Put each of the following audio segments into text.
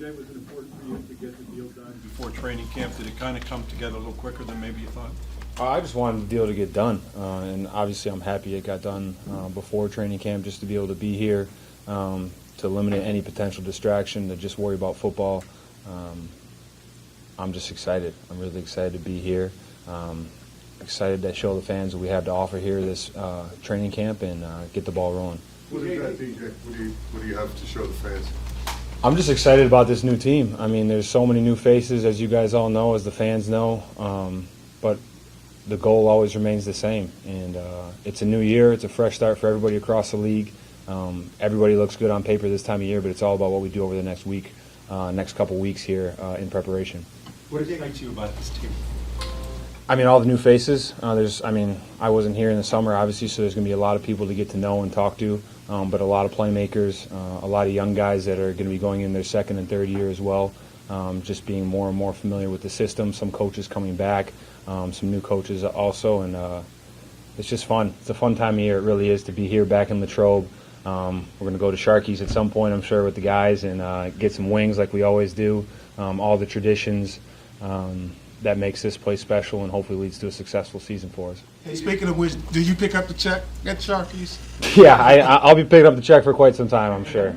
TJ, was it important for you to get the deal done before training camp? Did it kind of come together a little quicker than maybe you thought? I just wanted the deal to get done, and obviously I'm happy it got done before training camp, just to be able to be here, to eliminate any potential distraction, to just worry about football. I'm just excited. I'm really excited to be here. Excited to show the fans what we have to offer here this training camp and get the ball rolling. What is that, DJ? What do you have to show the fans? I'm just excited about this new team. I mean, there's so many new faces, as you guys all know, as the fans know, but the goal always remains the same. And it's a new year. It's a fresh start for everybody across the league. Everybody looks good on paper this time of year, but it's all about what we do over the next week, next couple weeks here in preparation. What excites you about this team? I mean, all the new faces. I wasn't here in the summer, obviously, so there's going to be a lot of people to get to know and talk to, but a lot of playmakers, a lot of young guys that are going to be going in their second and third year as well, just being more and more familiar with the system, some coaches coming back, some new coaches also, and it's just fun. It's a fun time of year. It really is to be here back in Latrobe. We're going to go to Sharky's at some point, I'm sure, with the guys and get some wings like we always do, all the traditions. That makes this place special and hopefully leads to a successful season for us. Hey, speaking of which, do you pick up the check at Sharky's? Yeah, I'll be picking up the check for quite some time, I'm sure.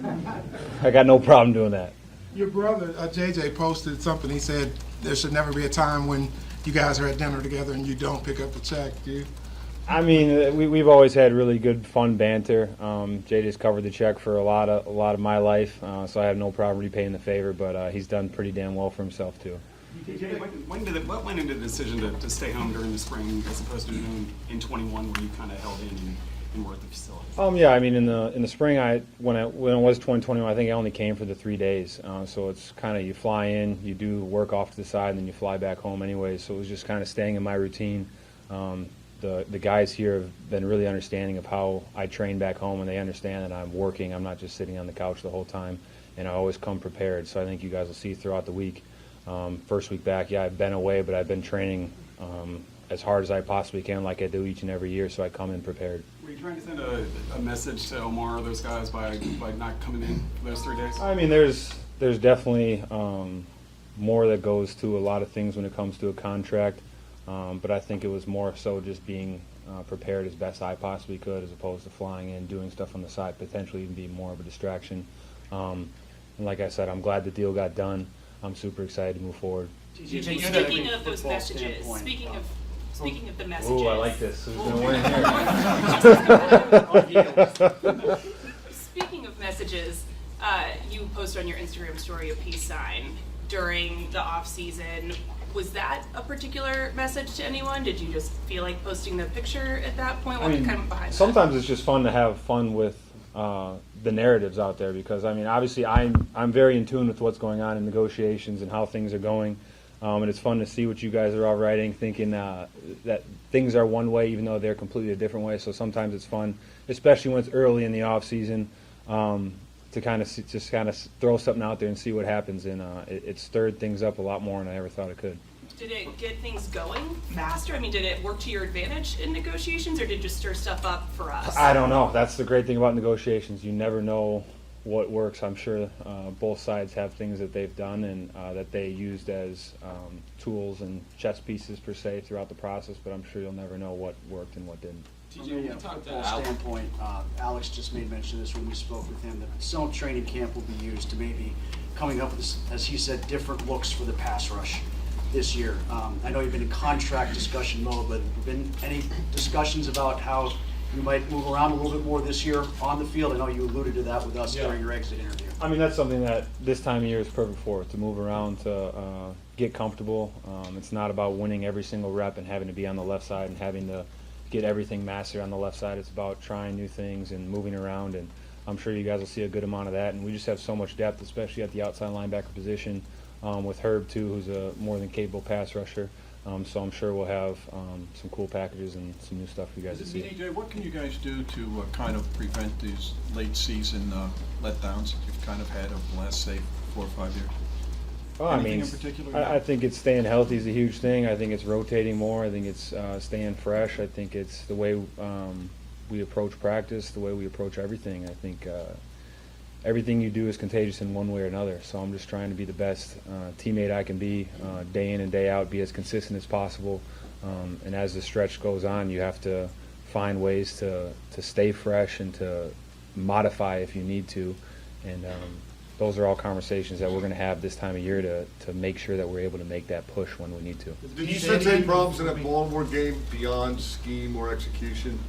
I got no problem doing that. Your brother, JJ, posted something. He said there should never be a time when you guys are at dinner together and you don't pick up the check, dude. I mean, we've always had really good, fun banter. JJ's covered the check for a lot of my life, so I have no problem repaying the favor, but he's done pretty damn well for himself, too. TJ, what went into the decision to stay home during the spring as opposed to doing in 21 where you kind of held in and were at the facility? Yeah, I mean, in the spring, when it was 2021, I think I only came for the 3 days. So it's kind of you fly in, you do work off to the side, and then you fly back home anyway. So it was just kind of staying in my routine. The guys here have been really understanding of how I train back home, and they understand that I'm working. I'm not just sitting on the couch the whole time, and I always come prepared. So I think you guys will see throughout the week. First week back, yeah, I've been away, but I've been training as hard as I possibly can, like I do each and every year, so I come in prepared. Were you trying to send a message to Omar or those guys by not coming in for those 3 days? I mean, there's definitely more that goes to a lot of things when it comes to a contract, but I think it was more so just being prepared as best I possibly could as opposed to flying in, doing stuff on the side, potentially even being more of a distraction. And like I said, I'm glad the deal got done. I'm super excited to move forward. Speaking of those messages, speaking of the messages. Ooh, I like this. Who's going to win here? Speaking of messages, you posted on your Instagram story a peace sign during the off season. Was that a particular message to anyone? Did you just feel like posting the picture at that point? What kind of behind sometimes it's just fun to have fun with the narratives out there because, I mean, obviously I'm very in tune with what's going on in negotiations and how things are going. And it's fun to see what you guys are all writing, thinking that things are one way even though they're completely a different way. So sometimes it's fun, especially when it's early in the off season, to kind of throw something out there and see what happens. And it stirred things up a lot more than I ever thought it could. Did it get things going faster? I mean, did it work to your advantage in negotiations, or did it just stir stuff up for us? I don't know. That's the great thing about negotiations. You never know what works. I'm sure both sides have things that they've done and that they used as tools and chess pieces per se throughout the process, but I'm sure you'll never know what worked and what didn't. From a football standpoint, Alex just made mention of this when we spoke with him, that some training camp will be used to maybe coming up with, as he said, different looks for the pass rush this year. I know you've been in contract discussion mode, but have there been any discussions about how you might move around a little bit more this year on the field? I know you alluded to that with us during your exit interview. I mean, that's something that this time of year is perfect for, to move around, to get comfortable. It's not about winning every single rep and having to be on the left side and having to get everything mastered on the left side. It's about trying new things and moving around, and I'm sure you guys will see a good amount of that. And we just have so much depth, especially at the outside linebacker position, with Herb, too, who's a more than capable pass rusher. So I'm sure we'll have some cool packages and some new stuff for you guys to see. DJ, what can you guys do to kind of prevent these late season letdowns that you've kind of had over the last, say, 4 or 5 years? Well, Anything in particular? I think it's staying healthy is a huge thing. I think it's rotating more. I think it's staying fresh. I think it's the way we approach practice, the way we approach everything. I think everything you do is contagious in one way or another. So I'm just trying to be the best teammate I can be, day in and day out, be as consistent as possible. And as the stretch goes on, you have to find ways to stay fresh and to modify if you need to. And those are all conversations that we're going to have this time of year to make sure that we're able to make that push when we need to. Did you sense any problems in that Baltimore game beyond scheme or execution?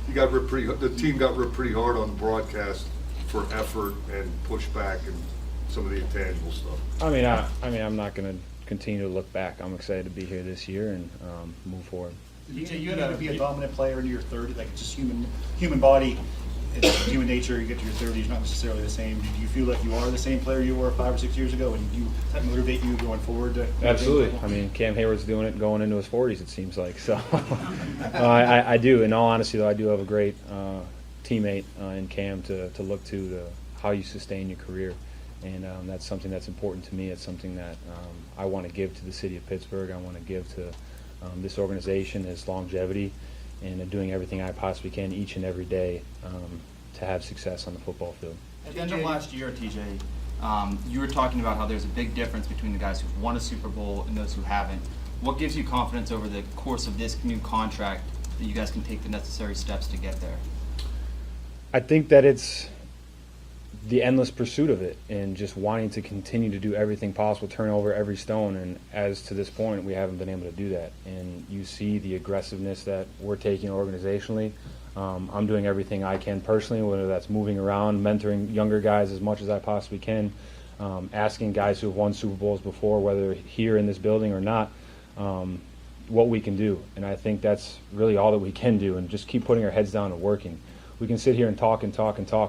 You got ripped the team got ripped pretty hard on the broadcast for effort and pushback and some of the intangible stuff. I mean, I'm not going to continue to look back. I'm excited to be here this year and move forward. You need to be a dominant player into your 30s, like it's just human body, it's human nature. You get to your 30s, not necessarily the same. Do you feel like you are the same player you were 5 or 6 years ago, and does that motivate you going forward? Absolutely. I mean, Cam Hayward's doing it going into his 40s, it seems like. So I do. In all honesty, though, I do have a great teammate in Cam to look to how you sustain your career. And that's something that's important to me. It's something that I want to give to the city of Pittsburgh. I want to give to this organization, its longevity, and doing everything I possibly can each and every day to have success on the football field. At the end of last year, TJ, you were talking about how there's a big difference between the guys who've won a Super Bowl and those who haven't. What gives you confidence over the course of this new contract that you guys can take the necessary steps to get there? I think that it's the endless pursuit of it and just wanting to continue to do everything possible, turn over every stone. And as to this point, we haven't been able to do that. And you see the aggressiveness that we're taking organizationally. I'm doing everything I can personally, whether that's moving around, mentoring younger guys as much as I possibly can, asking guys who have won Super Bowls before, whether here in this building or not, what we can do. And I think that's really all that we can do, and just keep putting our heads down and working. We can sit here and talk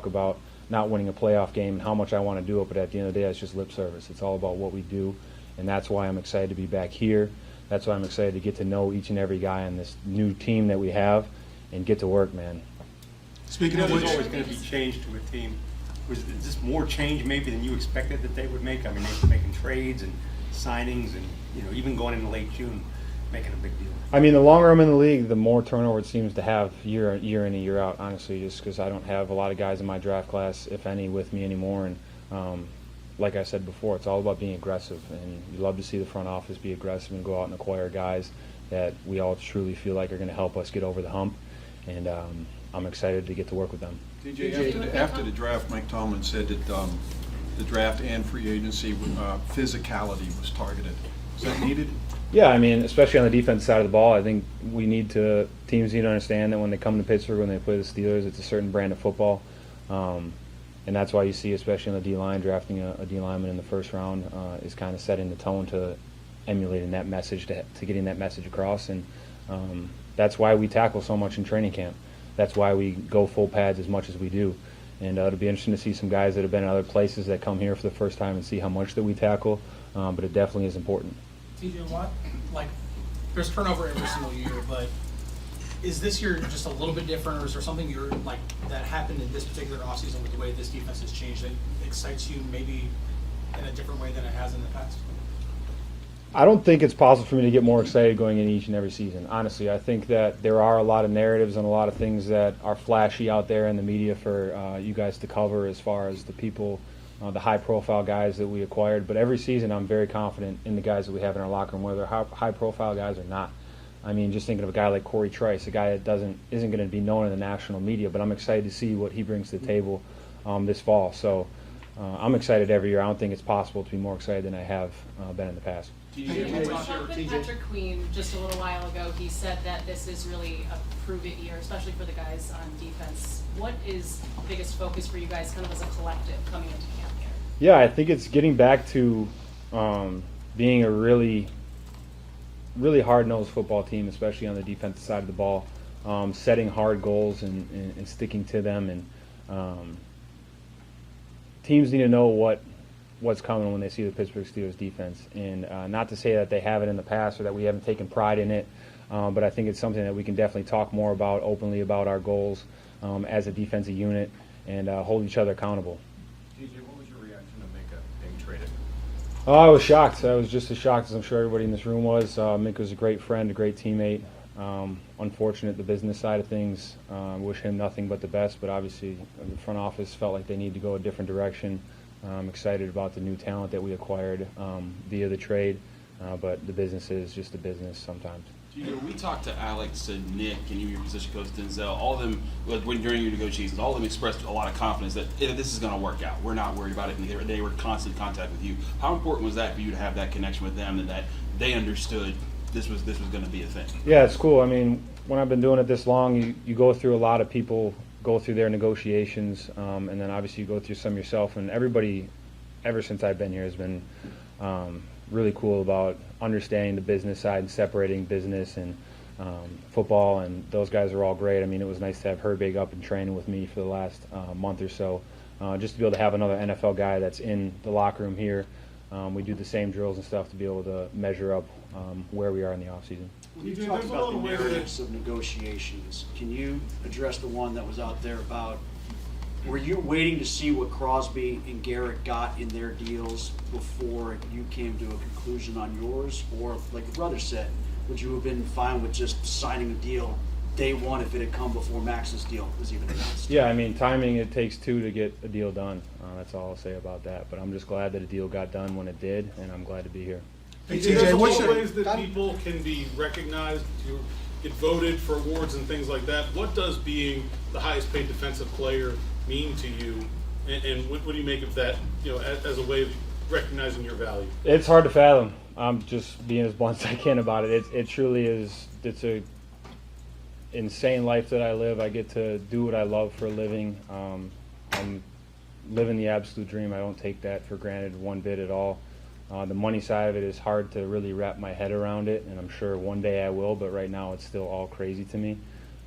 about not winning a playoff game and how much I want to do it, but at the end of the day, it's just lip service. It's all about what we do, and that's why I'm excited to be back here. That's why I'm excited to get to know each and every guy on this new team that we have and get to work, man. Speaking You of know, which, there's always going to be change to a team. Was this more change maybe than you expected that they would make? I mean, they're making trades and signings and, even going into late June, making a big deal. I mean, the longer I'm in the league, the more turnover it seems to have year in and year out, honestly, just because I don't have a lot of guys in my draft class, if any, with me anymore. And like I said before, it's all about being aggressive. And you love to see the front office be aggressive and go out and acquire guys that we all truly feel like are going to help us get over the hump. And I'm excited to get to work with them. DJ, after the draft, Mike Tomlin said that the draft and free agency physicality was targeted. Is that needed? Yeah, I mean, especially on the defense side of the ball, I think teams need to understand that when they come to Pittsburgh, when they play the Steelers, it's a certain brand of football. And that's why you see, especially on the D-line, drafting a D-lineman in the first round is kind of setting the tone to emulating that message, to getting that message across. And that's why we tackle so much in training camp. That's why we go full pads as much as we do. And it'll be interesting to see some guys that have been in other places that come here for the first time and see how much that we tackle. But it definitely is important. TJ Watt, there's turnover every single year, but is this year just a little bit different, or is there something that happened in this particular offseason with the way this defense has changed that excites you maybe in a different way than it has in the past? I don't think it's possible for me to get more excited going in each and every season. Honestly, I think that there are a lot of narratives and a lot of things that are flashy out there in the media for you guys to cover as far as the people, the high-profile guys that we acquired. But every season I'm very confident in the guys that we have in our locker room, whether they're high-profile guys or not. I mean, just thinking of a guy like Corey Trice, a guy that isn't going to be known in the national media, but I'm excited to see what he brings to the table this fall. So I'm excited every year. I don't think it's possible to be more excited than I have been in the past. We talked with Patrick Queen just a little while ago. He said that this is really a prove-it year, especially for the guys on defense. What is the biggest focus for you guys kind of as a collective coming into camp here? Yeah, I think it's getting back to being a really, really hard-nosed football team, especially on the defensive side of the ball, setting hard goals and sticking to them. And teams need to know what's coming when they see the Pittsburgh Steelers defense. And not to say that they haven't in the past or that we haven't taken pride in it, but I think it's something that we can definitely talk more about openly about our goals as a defensive unit and hold each other accountable. TJ, what was your reaction to Minka being traded? I was shocked. I was just as shocked as I'm sure everybody in this room was. Minka was a great friend, a great teammate. Unfortunate the business side of things. Wish him nothing but the best, but obviously the front office felt like they need to go a different direction. I'm excited about the new talent that we acquired via the trade, but the business is just a business sometimes. We talked to Alex and Nick and you, your position coach Denzel. All of them, during your negotiations, all of them expressed a lot of confidence that this is going to work out. We're not worried about it. And they were in constant contact with you. How important was that for you to have that connection with them and that they understood this was going to be a thing? Yeah, it's cool. I mean, when I've been doing it this long, you go through a lot of people, go through their negotiations, and then obviously you go through some yourself. And everybody, ever since I've been here, has been really cool about understanding the business side and separating business and football, and those guys are all great. I mean, it was nice to have Herbig up and training with me for the last month or so, just to be able to have another NFL guy that's in the locker room here. We do the same drills and stuff to be able to measure up where we are in the offseason. You talked about the narratives of negotiations. Can you address the one that was out there about, were you waiting to see what Crosby and Garrett got in their deals before you came to a conclusion on yours? Or, like your brother said, would you have been fine with just signing a deal day one if it had come before Max's deal was even announced? Yeah, I mean, timing, it takes two to get a deal done. That's all I'll say about that. But I'm just glad that a deal got done when it did, and I'm glad to be here. Hey, There's TJ, a what's lot of your ways that people can be recognized, to get voted for awards and things like that. What does being the highest paid defensive player mean to you, and what do you make of that, as a way of recognizing your value? It's hard to fathom. I'm just being as blunt as I can about it. It truly is. It's a insane life that I live. I get to do what I love for a living. I'm living the absolute dream. I don't take that for granted one bit at all. The money side of it is hard to really wrap my head around it, and I'm sure one day I will, but right now it's still all crazy to me.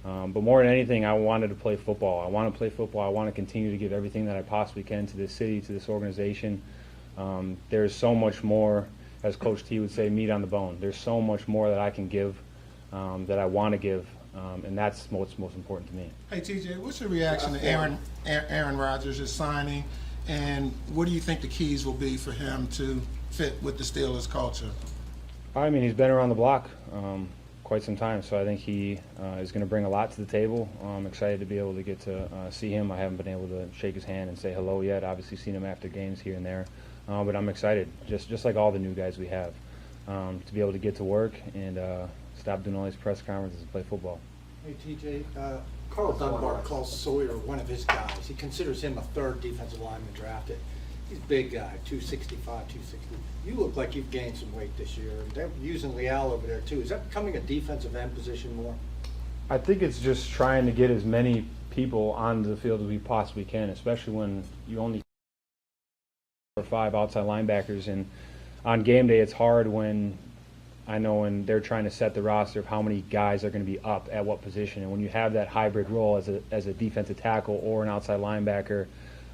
But more than anything, I wanted to play football. I want to play football. I want to continue to give everything that I possibly can to this city, to this organization. There's so much more, as Coach T would say, meat on the bone. There's so much more that I can give, that I want to give, and that's what's most important to me. Hey, TJ, what's your reaction to Aaron Rodgers' signing, and what do you think the keys will be for him to fit with the Steelers culture? I mean, he's been around the block quite some time, so I think he is going to bring a lot to the table. I'm excited to be able to get to see him. I haven't been able to shake his hand and say hello yet. Obviously seen him after games here and there, but I'm excited, just like all the new guys we have, to be able to get to work and stop doing all these press conferences and play football. Hey, TJ, Carl Dunbar calls Sawyer one of his guys. He considers him a third defensive lineman drafted. He's a big guy, 265, 260. You look like you've gained some weight this year. They're using Leal over there, too. Is that becoming a defensive end position more? I think it's just trying to get as many people on the field as we possibly can, especially when you only 4 or 5 outside linebackers. And on game day, it's hard when they're trying to set the roster of how many guys are going to be up at what position. And when you have that hybrid role as a defensive tackle or an outside linebacker,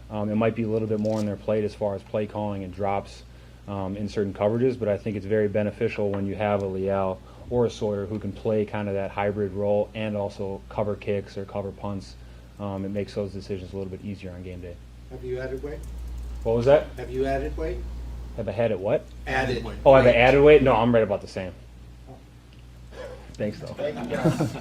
it might be a little bit more on their plate as far as play calling and drops in certain coverages, but I think it's very beneficial when you have a Leal or a Sawyer who can play kind of that hybrid role and also cover kicks or cover punts. It makes those decisions a little bit easier on game day. Have you added weight? What was that? Have you added weight? Have I had it what? Added weight. Oh, have I added weight? No, I'm right about the same. Thanks, though. Thank you, guys.